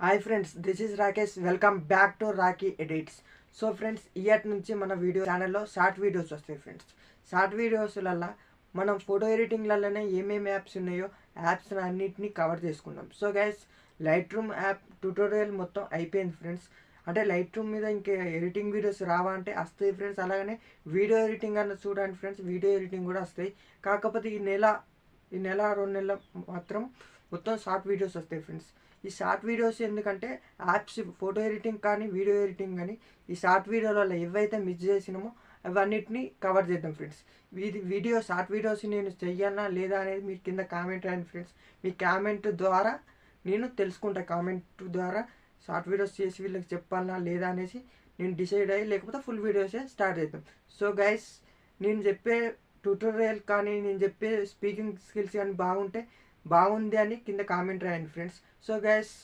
Hi friends, this is Rakesh. Welcome back to Rocky edits. So friends, year నుంచి మన video ఛానల్లో short videos వస్తాయి friends. Short వీడియోస్లల్లో మనం photo ఎడిటింగ్లలోనే ఏమేమి యాప్స్ ఉన్నాయో యాప్స్ అన్నిటిని కవర్ చేసుకున్నాం. So guys, light room app tutorial మొత్తం అయిపోయింది ఫ్రెండ్స్. అంటే లైట్ రూమ్ మీద ఇంకే ఎడిటింగ్ వీడియోస్ రావా అంటే వస్తాయి ఫ్రెండ్స్. అలాగనే వీడియో ఎడిటింగ్ అన్న చూడండి ఫ్రెండ్స్, వీడియో ఎడిటింగ్ కూడా వస్తాయి. కాకపోతే ఈ నెల 2 నెలల మాత్రం మొత్తం షార్ట్ వీడియోస్ వస్తాయి ఫ్రెండ్స్. ఈ షార్ట్ వీడియోస్ ఎందుకంటే యాప్స్ ఫోటో ఎడిటింగ్ కానీ వీడియో ఎడిటింగ్ కానీ ఈ షార్ట్ వీడియోలలో ఏవైతే మిస్ చేసినామో అవన్నిటిని కవర్ చేద్దాం ఫ్రెండ్స్. వీడియో షార్ట్ వీడియోస్ నేను చెయ్యాలా లేదా అనేది మీరు కింద కామెంట్ రాయండి ఫ్రెండ్స్. మీ కామెంట్ ద్వారా నేను తెలుసుకుంటా. కామెంట్ ద్వారా షార్ట్ వీడియోస్ చేసి వీళ్ళకి చెప్పాలా లేదా అనేసి నేను డిసైడ్ అయ్యి, లేకపోతే ఫుల్ వీడియోసే స్టార్ట్ చేద్దాం. సో గైస్, నేను చెప్పే ట్యూటోరియల్ కానీ నేను చెప్పే స్పీకింగ్ స్కిల్స్ కానీ బాగుంది అని కింద కామెంట్ రాయండి ఫ్రెండ్స్. So guys,